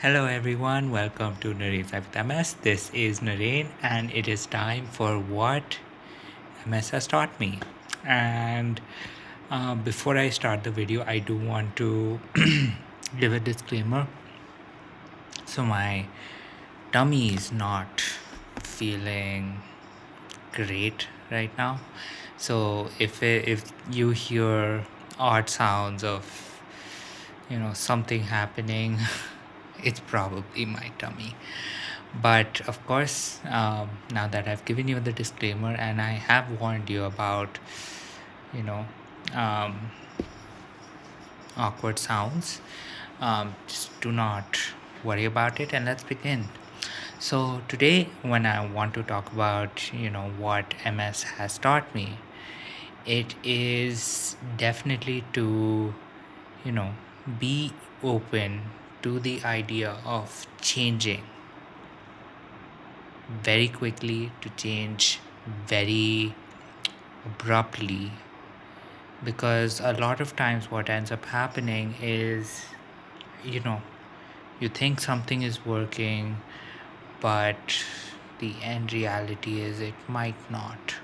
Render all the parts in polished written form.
Hello everyone, welcome to Narain's Life with MS. This is Narain and it is time for what MS has taught me. And before I start the video, I do want to give a disclaimer. So my tummy is not feeling great right now. So if you hear odd sounds of something happening, it's probably my tummy. But of course, now that I've given you the disclaimer and I have warned you about, you know, um, awkward sounds, just do not worry about it and let's begin. So today, when I want to talk about, what MS has taught me, it is definitely to, you know, be open to the idea of changing very quickly, to change very abruptly, because a lot of times what ends up happening is you know you think something is working, but the end reality is it might not.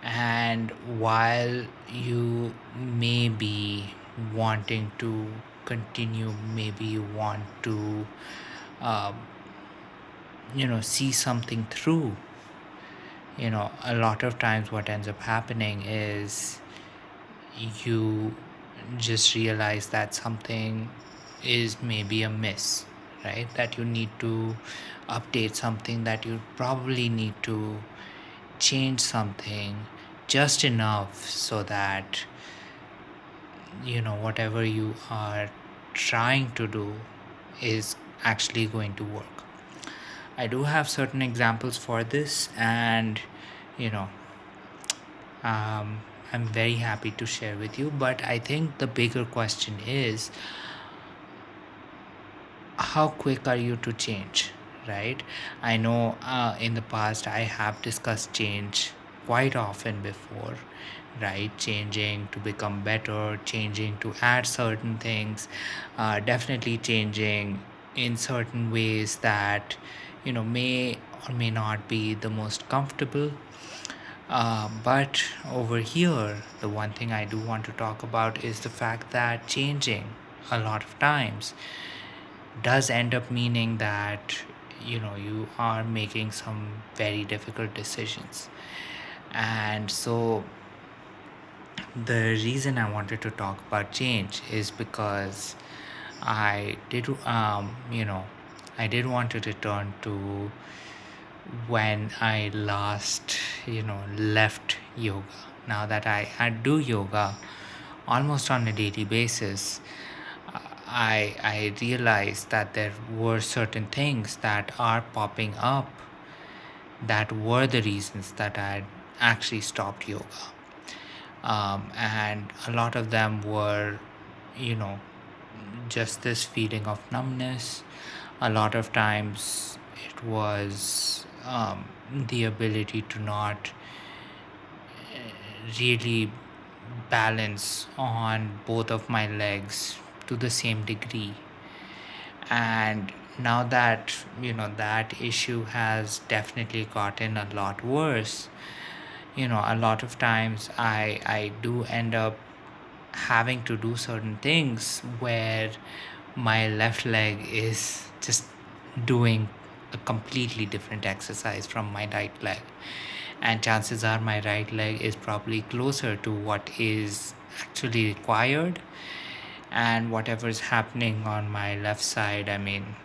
And while you may be wanting to continue, maybe you want to uh, see something through, a lot of times what ends up happening is you just realize that something is maybe a miss, right? That you need to update something, that you probably need to change something just enough so that whatever you are trying to do is actually going to work. I do have certain examples for this, and you know um, I'm very happy to share with you. But I think the bigger question is, how quick are you to change, right? I know in the past I have discussed change quite often before, right? Changing to become better, changing to add certain things, definitely changing in certain ways that may or may not be the most comfortable. But over here, the one thing I do want to talk about is the fact that changing a lot of times does end up meaning that you are making some very difficult decisions. And so the reason I wanted to talk about change is because I did I did want to return to when I last left yoga. Now that I do yoga almost on a daily basis, I realized that there were certain things that are popping up that were the reasons that I actually stopped yoga. And a lot of them were, you know, just this feeling of numbness. A lot of times it was the ability to not really balance on both of my legs to the same degree. And now that that issue has definitely gotten a lot worse, a lot of times I do end up having to do certain things where my left leg is just doing a completely different exercise from my right leg, and chances are my right leg is probably closer to what is actually required, and whatever's happening on my left side, I mean,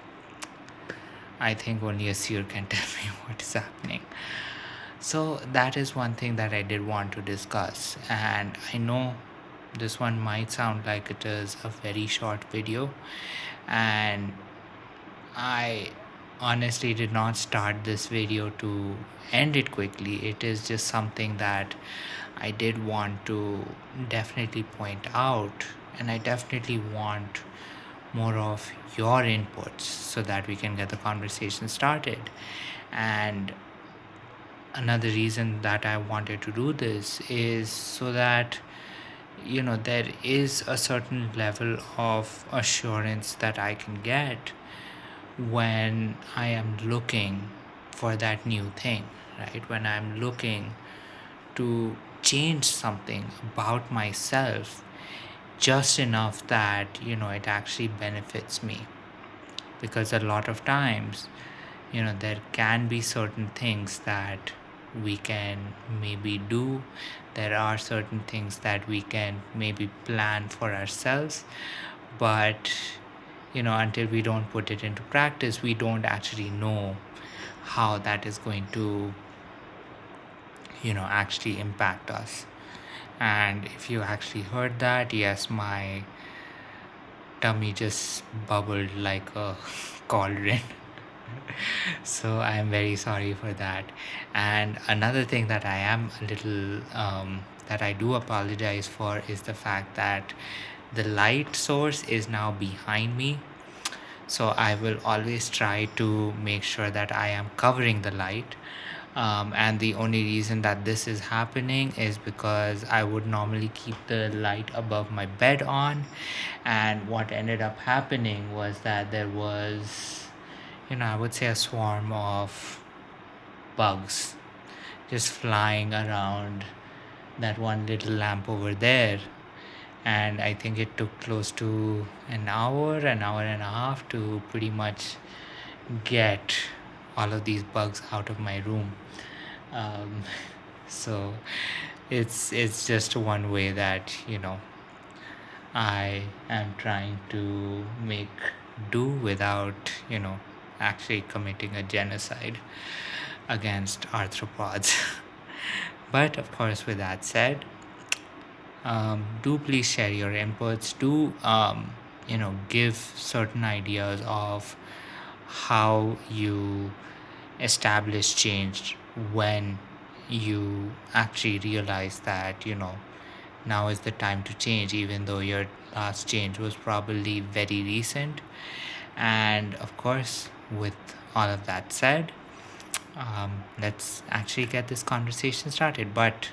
I think only a seer can tell me what is happening. So that is one thing that I did want to discuss. And I know this one might sound like it is a very short video, and I honestly did not start this video to end it quickly. It is just something that I did want to definitely point out, and I definitely want more of your inputs so that we can get the conversation started. And another reason that I wanted to do this is so that there is a certain level of assurance that I can get when I am looking for that new thing, right? When I'm looking to change something about myself just enough that, it actually benefits me. Because a lot of times, there can be certain things that we can maybe do. There are certain things that we can maybe plan for ourselves, but until we don't put it into practice, we don't actually know how that is going to actually impact us. And if you actually heard that, yes, my tummy just bubbled like a cauldron. So I am very sorry for that. And another thing that I am a little that I do apologize for is the fact that the light source is now behind me. So I will always try to make sure that I am covering the light. And the only reason that this is happening is because I would normally keep the light above my bed on. And what ended up happening was that there was, I would say, a swarm of bugs just flying around that one little lamp over there. And I think it took close to an hour and a half to pretty much get all of these bugs out of my room. um, so it's just one way that I am trying to make do without actually committing a genocide against arthropods. But of course, with that said, do please share your inputs. Do give certain ideas of how you establish change when you actually realize that now is the time to change, even though your last change was probably very recent. And of course, with all of that said, let's actually get this conversation started. But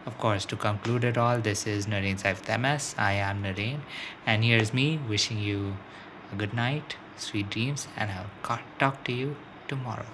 of course, to conclude it all, this is Nareen's Fifth MS. I am Nareen, and here's me wishing you a good night, sweet dreams, and I'll talk to you tomorrow.